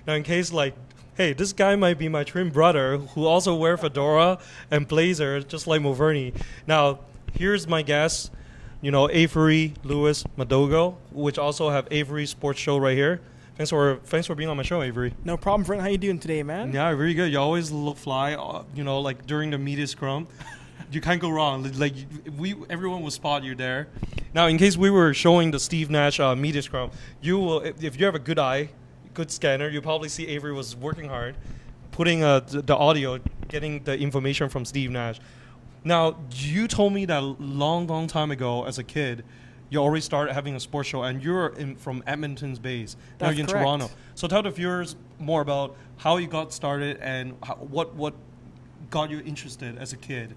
Now, in case like, hey, this guy might be my twin brother who also wear fedora and blazer, just like MoVernie. Now, here's my guest. Avery, Lewis, McDougall, which also have Avery Sports Show right here. Thanks for being on my show, Avery. No problem, friend. How you doing today, man? Yeah, very good. You always look fly. Like during the media scrum, you can't go wrong. Like everyone will spot you there. Now, in case we were showing the Steve Nash media scrum, you will, if you have a good eye, good scanner, you'll probably see Avery was working hard, putting the audio, getting the information from Steve Nash. Now, you told me that long time ago as a kid, you already started having a sports show, and you're from Edmonton's base. Now That's you're in correct. Toronto. So tell the viewers more about how you got started and what got you interested as a kid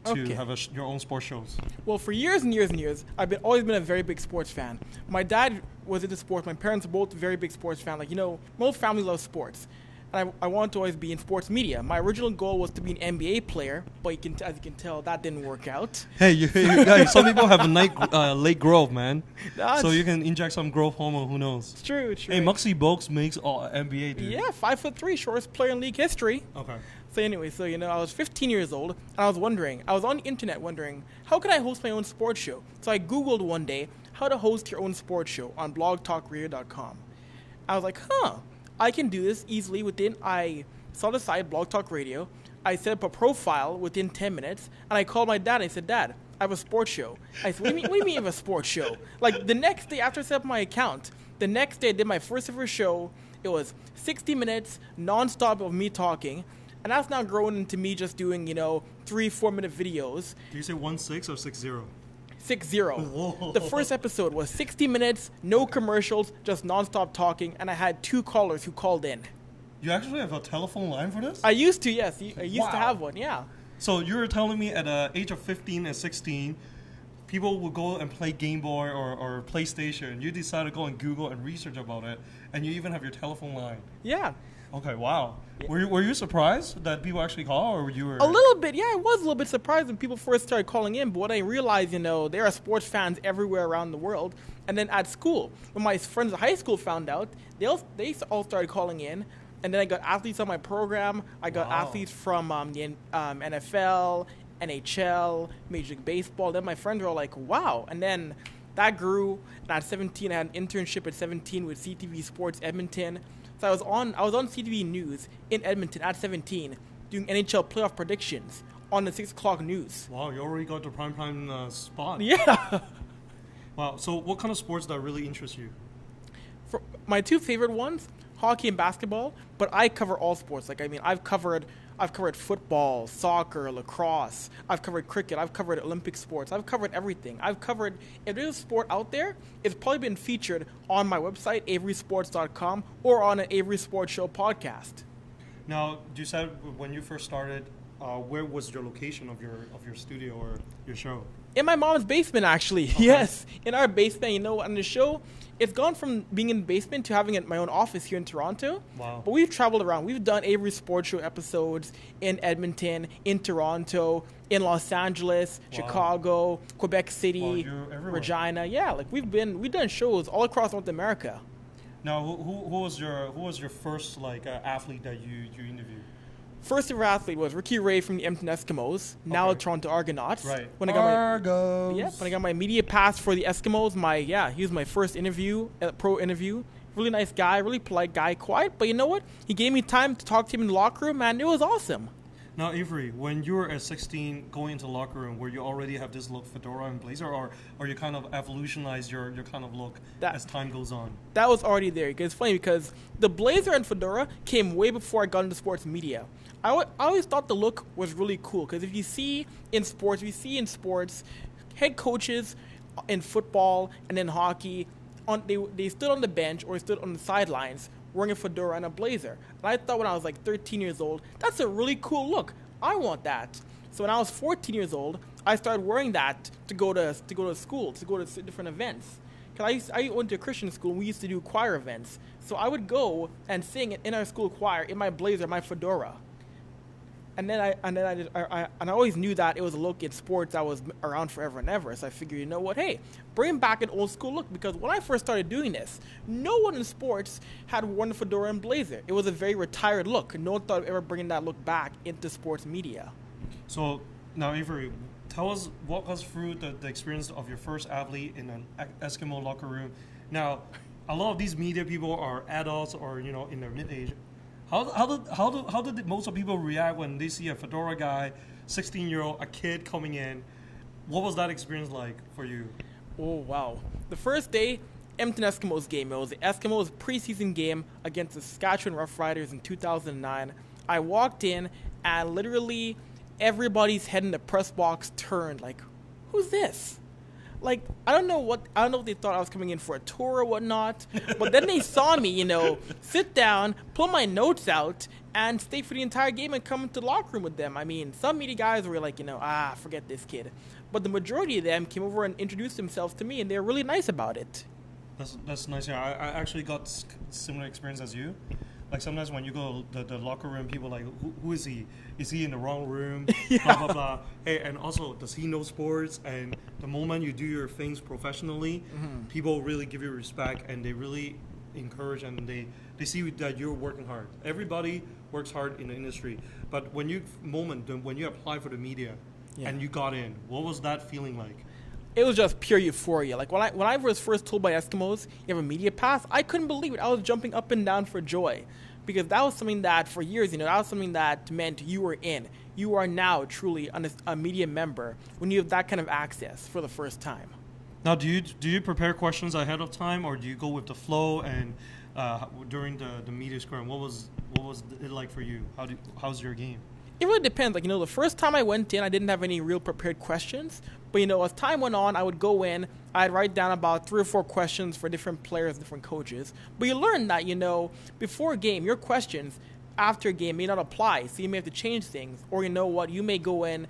to have your own sports shows. Well, for years and years and years, I've always been a very big sports fan. My dad was into sports. My parents are both very big sports fans. Most families love sports. And I wanted to always be in sports media. My original goal was to be an NBA player, but as you can tell, that didn't work out. Hey, some people have a late growth, man. So you can inject some growth hormone. Who knows? It's true. Hey, Muxy Bogues makes all NBA, dude. Yeah, 5'3", shortest player in league history. Okay. So anyway, I was 15 years old, and I was on the internet wondering, how can I host my own sports show? So I Googled one day, how to host your own sports show on blogtalkradio.com. I was like, I can do this easily I saw the site, Blog Talk Radio. I set up a profile within 10 minutes, and I called my dad. I said, Dad, I have a sports show. I said, what do you mean you have a sports show? Like, the next day after I set up my account, the next day I did my first ever show. It was 60 minutes, nonstop of me talking, and that's now grown into me just doing, 3-4 minute videos. Do you say 1-6 or 6-0? 6-0. The first episode was 60 minutes, no commercials, just nonstop talking, and I had 2 callers who called in. You actually have a telephone line for this? I used to, yes. I used to have one, yeah. So you were telling me at the age of 15 and 16, people would go and play Game Boy or PlayStation. You decided to go on Google and research about it, and you even have your telephone line. Yeah. Okay, wow. Yeah. Were you surprised that people actually call, or you were? A little bit, yeah. I was a little bit surprised when people first started calling in, but what I realized, there are sports fans everywhere around the world. And then at school, when my friends at high school found out, they all started calling in. And then I got athletes on my program. I got athletes from the NFL, NHL, Major League Baseball. Then my friends were all like, wow. And then that grew. And at 17, I had an internship at 17 with CTV Sports Edmonton. So I was on CTV News in Edmonton at 17 doing NHL playoff predictions on the 6 o'clock news. Wow, you already got the primetime spot. Yeah. Wow, so what kind of sports that really interest you? For my 2 favorite ones, hockey and basketball, but I cover all sports. I've covered football, soccer, lacrosse. I've covered cricket. I've covered Olympic sports. I've covered everything. If there's a sport out there, it's probably been featured on my website, averysports.com, or on an Avery Sports Show podcast. Now, you said when you first started, where was your location of your studio or your show? In my mom's basement, actually. Okay. Yes, in our basement. On the show, it's gone from being in the basement to having my own office here in Toronto. Wow. But we've traveled around. We've done Avery Sports Show episodes in Edmonton, in Toronto, in Los Angeles, Chicago, Quebec City, Regina. Yeah, we've done shows all across North America. Now, who was your first athlete that you interviewed? First ever athlete was Ricky Ray from the Edmonton Eskimos, now the Toronto Argonauts. Right. When I got my media pass for the Eskimos, he was my first pro interview. Really nice guy, really polite guy, quiet, but you know what? He gave me time to talk to him in the locker room, and it was awesome. Now, Avery, when you were at 16 going into the locker room, where you already have this look, fedora and blazer, or you kind of evolutionized your kind of look as time goes on? That was already there. It's funny because the blazer and fedora came way before I got into sports media. I always thought the look was really cool because if you see in sports, head coaches in football and in hockey, they stood on the bench or stood on the sidelines wearing a fedora and a blazer. And I thought when I was 13 years old, that's a really cool look. I want that. So when I was 14 years old, I started wearing that to go to school, to go to different events. Because I went to a Christian school, and we used to do choir events. So I would go and sing in our school choir in my blazer, my fedora. And then I always knew that it was a look in sports that was around forever and ever. So I figured, you know what, hey, bring back an old school look, because when I first started doing this, no one in sports had worn the fedora and blazer. It was a very retired look. No one thought of ever bringing that look back into sports media. So now, Avery, walk us through the experience of your first athlete in an Eskimo locker room. Now, a lot of these media people are adults or in their mid-age. How did most of people react when they see a fedora guy, 16-year-old, a kid coming in? What was that experience like for you? Oh, wow. The first day, Edmonton Eskimos game. It was the Eskimos preseason game against the Saskatchewan Roughriders in 2009. I walked in, and literally everybody's head in the press box turned like, who's this? Like, I don't know if they thought I was coming in for a tour or whatnot, but then they saw me, sit down, pull my notes out, and stay for the entire game and come into the locker room with them. I mean, some media guys were like, forget this kid. But the majority of them came over and introduced themselves to me, and they were really nice about it. That's nice. Yeah, I actually got similar experience as you. Like, sometimes when you go to the locker room, people are like, who is he? Is he in the wrong room? Yeah. Blah, blah, blah. Hey, and also, does he know sports? And the moment you do your things professionally, people really give you respect, and they really encourage, and they see that you're working hard. Everybody works hard in the industry. But when you apply for the media and you got in, what was that feeling like? It was just pure euphoria. Like, when I was first told by Eskimos, you have a media pass, I couldn't believe it. I was jumping up and down for joy, because that was something that for years, that was something that meant you were in. You are now truly a media member when you have that kind of access for the first time. Now, do you prepare questions ahead of time, or do you go with the flow? And during the media scrum, what was it like for you? How's your game? It really depends. Like, the first time I went in, I didn't have any real prepared questions. But, as time went on, I would go in, I'd write down about 3 or 4 questions for different players, different coaches. But you learn that, before a game, your questions after a game may not apply. So you may have to change things. Or, you may go in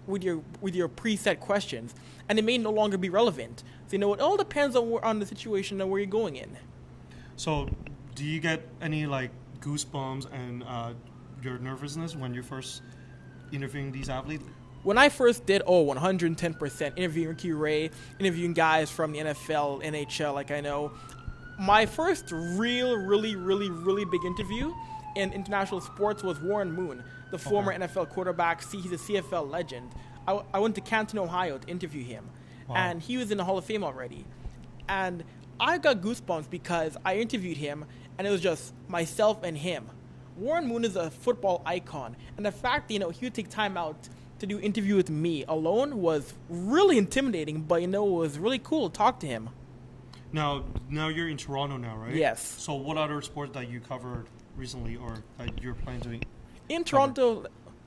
with your preset questions, and it may no longer be relevant. So, it all depends on the situation and where you're going in. So, do you get any, goosebumps and your nervousness when you're first interviewing these athletes? When I first did, 110%, interviewing Ricky Ray, interviewing guys from the NFL, NHL, like I know, my first really big interview in international sports was Warren Moon, the former NFL quarterback. He's a CFL legend. I went to Canton, Ohio to interview him, and he was in the Hall of Fame already. And I got goosebumps because I interviewed him, and it was just myself and him. Warren Moon is a football icon, and the fact that, he would take time out to do interview with me alone was really intimidating, but, it was really cool to talk to him. Now you're in Toronto now, right? Yes. So what other sports that you covered recently or that you're planning to in Toronto,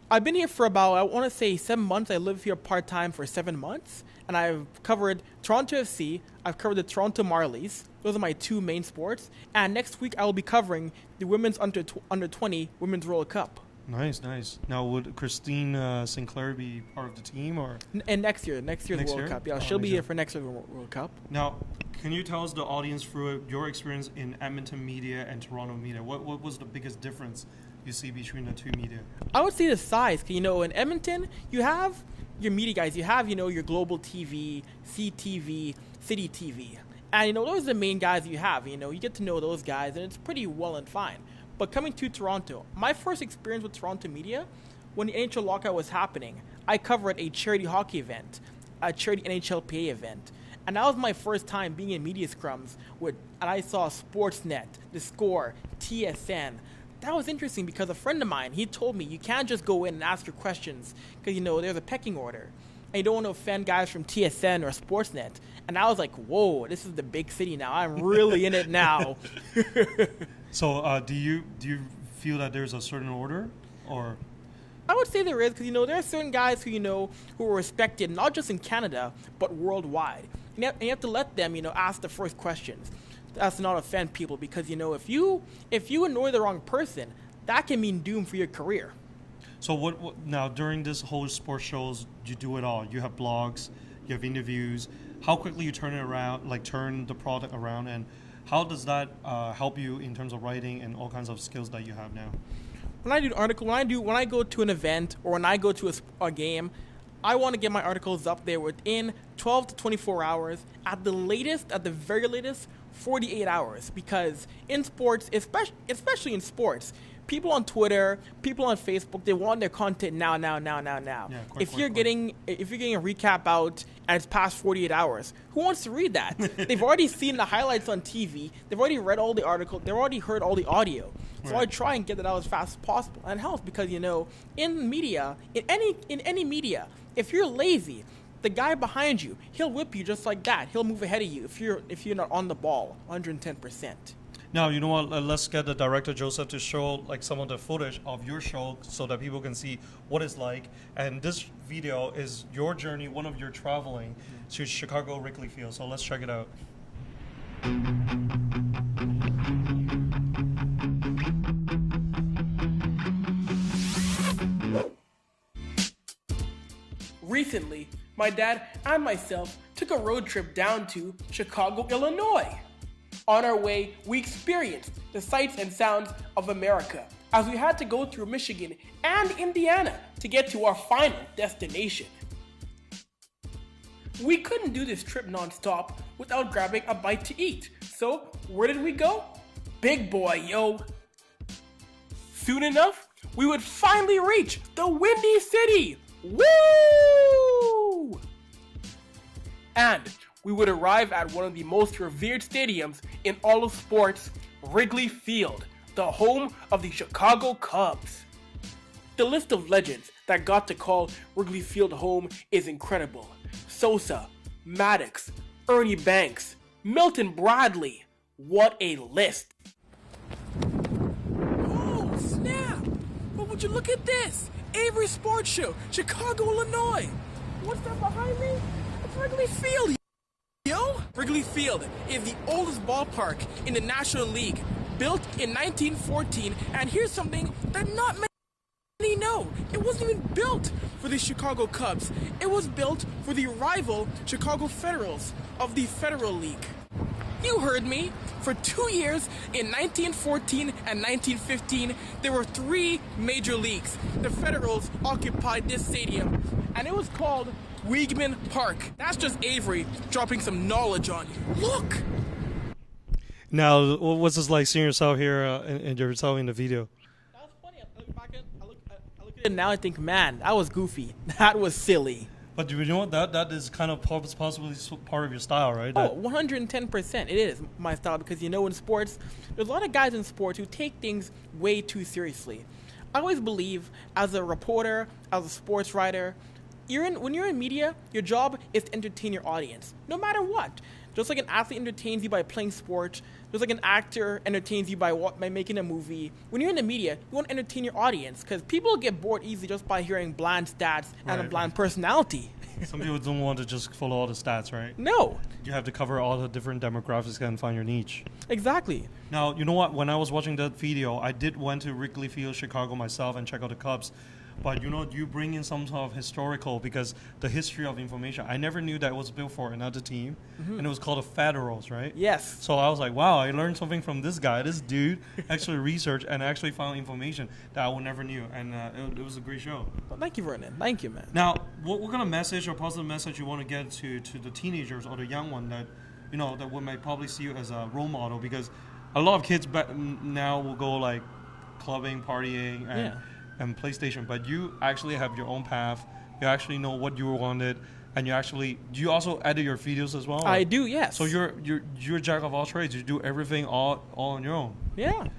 I've been here for about, I want to say 7 months. I live here part-time for 7 months, and I've covered Toronto FC. I've covered the Toronto Marlies. Those are my 2 main sports. And next week, I will be covering the women's under 20 Women's World Cup. Nice. Now, would Christine Sinclair be part of the team, or? And next year's World Cup. Yeah, she'll be here for next year's World Cup. Now, can you tell us, the audience, through your experience in Edmonton media and Toronto media, what was the biggest difference you see between the 2 media? I would say the size. In Edmonton, you have your media guys. You have, your Global TV, CTV, City TV. And, those are the main guys you have. You get to know those guys, and it's pretty well and fine. But coming to Toronto, my first experience with Toronto media, when the NHL lockout was happening, I covered a charity hockey event, a charity NHLPA event. And that was my first time being in media scrums, and I saw Sportsnet, The Score, TSN. That was interesting because a friend of mine, he told me you can't just go in and ask your questions because, there's a pecking order. And you don't want to offend guys from TSN or Sportsnet. And I was like, whoa, this is the big city now. I'm really in it now. So do you feel that there's a certain order, or? I would say there is, because, there are certain guys who, who are respected, not just in Canada, but worldwide. And you have to let them, ask the first questions. That's to not offend people, because, if you annoy the wrong person, that can mean doom for your career. So what now, during this whole sports shows, you do it all. You have blogs, you have interviews. How quickly you turn it around, turn the product around, and how does that help you in terms of writing and all kinds of skills that you have now? when I do an article, when I go to an event or when I go to a game, I want to get my articles up there within 12 to 24 hours, at the very latest, 48 hours. Because in sports, especially in sports, people on Twitter, people on Facebook, they want their content now. Yeah, If you're getting a recap out and it's past 48 hours, who wants to read that? They've already seen the highlights on TV. They've already read all the articles. They've already heard all the audio. So I try and get that out as fast as possible. And it helps because, in media, in any media, if you're lazy, the guy behind you, he'll whip you just like that. He'll move ahead of you if you're not on the ball 110%. Now, you know what? Let's get the director, Joseph, to show some of the footage of your show so that people can see what it's like. And this video is your journey, one of your traveling to Chicago Wrigley Field. So let's check it out. Recently, my dad and myself took a road trip down to Chicago, Illinois. On our way, we experienced the sights and sounds of America as we had to go through Michigan and Indiana to get to our final destination. We couldn't do this trip non-stop without grabbing a bite to eat. So, where did we go? Big Boy, yo. Soon enough, we would finally reach the Windy City. Woo! And we would arrive at one of the most revered stadiums in all of sports, Wrigley Field, the home of the Chicago Cubs. The list of legends that got to call Wrigley Field home is incredible. Sosa, Maddox, Ernie Banks, Milton Bradley. What a list. Oh, snap! But would you look at this? Avry Sports Show, Chicago, Illinois. What's that behind me? It's Wrigley Field, yo! Wrigley Field is the oldest ballpark in the National League, built in 1914, and here's something that not many know. It wasn't even built for the Chicago Cubs. It was built for the rival Chicago Federals of the Federal League. You heard me. For 2 years, in 1914 and 1915, there were 3 major leagues. The Federals occupied this stadium, and it was called Weigman Park. That's just Avry dropping some knowledge on you. Look! Now, what's this like seeing yourself here and yourself in the video? That was funny. I look at it now, I think, man, that was goofy. That was silly. But you know what? That is kind of possibly part of your style, right? Oh, 110%. It is my style because, in sports, there's a lot of guys in sports who take things way too seriously. I always believe, as a reporter, as a sports writer, when you're in media, your job is to entertain your audience, no matter what. Just like an athlete entertains you by playing sports, just like an actor entertains you by making a movie. When you're in the media, you want to entertain your audience because people get bored easily just by hearing bland stats and a bland personality. Some people don't want to just follow all the stats, right? No. You have to cover all the different demographics and find your niche. Exactly. Now, you know what? When I was watching that video, I did went to Wrigley Field, Chicago myself and check out the Cubs. But, you bring in some sort of historical because the history of information. I never knew that it was built for another team, and it was called the Federals, right? Yes. So I was like, wow, I learned something from this guy. This dude actually researched and actually found information that I would never knew, and it was a great show. Well, thank you, Vernon. Thank you, man. Now, what kind of message or positive message you want to get to the teenagers or the young one that, that would might probably see you as a role model? Because a lot of kids now will go like clubbing, partying, and PlayStation, but you actually have your own path. You actually know what you wanted, and do you also edit your videos as well? I do, yes. So you're a jack of all trades. You do everything all on your own. Yeah.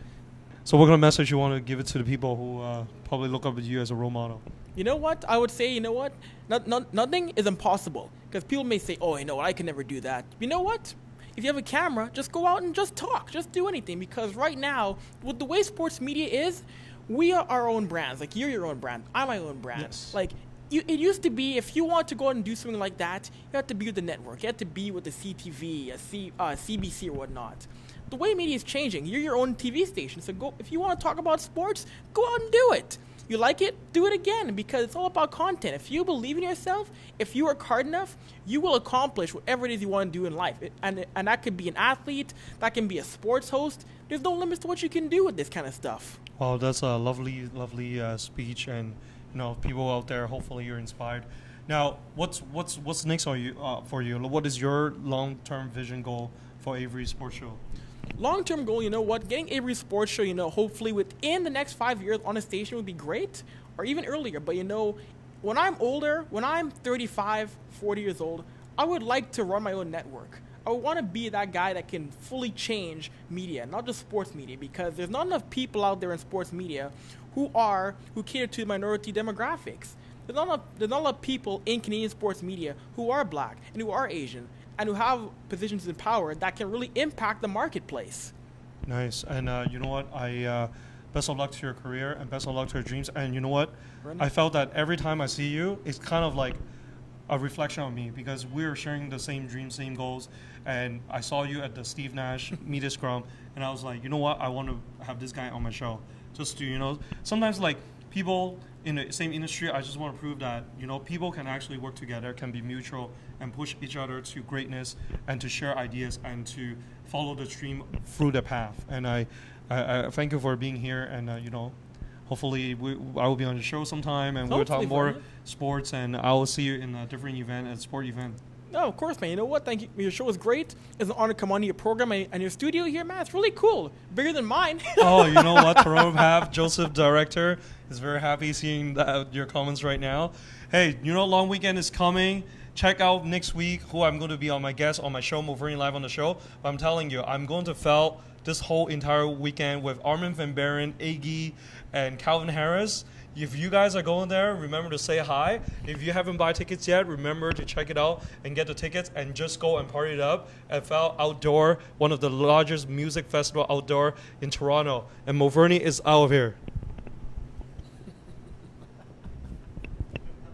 So what kind of message you want to give it to the people who probably look up at you as a role model? You know what? I would say, nothing is impossible. Because people may say, oh, I can never do that. You know what? If you have a camera, just go out and just talk. Just do anything. Because right now, with the way sports media is, we are our own brands. Like, you're your own brand. I'm my own brand. Yes. Like, it used to be, if you want to go out and do something like that, you have to be with the network. You have to be with the CTV, CBC, or whatnot. The way media is changing, you're your own TV station. So if you want to talk about sports, go out and do it. You like it, do it again, because it's all about content. If you believe in yourself, if you work hard enough, you will accomplish whatever it is you want to do in life. And that could be an athlete, that can be a sports host. There's no limits to what you can do with this kind of stuff. Wow, that's a lovely, lovely speech, and people out there. Hopefully, you're inspired. Now, what's next for you? What is your long-term vision goal for Avry Sports Show? Long-term goal, you know what? Getting Avry Sports Show, hopefully within the next 5 years on a station would be great, or even earlier. But when I'm older, when I'm 35, 40 years old, I would like to run my own network. I want to be that guy that can fully change media, not just sports media, because there's not enough people out there in sports media who cater to minority demographics. There's not enough people in Canadian sports media who are black and who are Asian and who have positions in power that can really impact the marketplace. Nice. And you know what? Best of luck to your career and best of luck to your dreams. And you know what? I felt that every time I see you, it's kind of like a reflection of me, because we're sharing the same dreams, same goals. And I saw you at the Steve Nash Media Scrum, and I was like, you know what? I want to have this guy on my show. Just to, sometimes like people in the same industry, I just want to prove that, people can actually work together, can be mutual, and push each other to greatness, and to share ideas, and to follow the stream through the path. And I thank you for being here, and hopefully I will be on the show sometime, and we'll talk more sports, and I will see you in a different event, a sport event. No, of course, man. You know what? Thank you. Your show was great. It's an honor to come on to your program and your studio here, man. It's really cool. Bigger than mine. Oh, you know what? Toronto Half, Joseph, director, is very happy seeing your comments right now. Hey, long weekend is coming. Check out next week who I'm going to be on my guest on my show, MoVernie Live on the show. But I'm telling you, I'm going to fill this whole entire weekend with Armin van Buuren, Iggy, and Calvin Harris. If you guys are going there, remember to say hi. If you haven't bought tickets yet, remember to check it out and get the tickets, and just go and party it up at FL Outdoor, one of the largest music festival outdoor in Toronto. And MoVernie is out of here.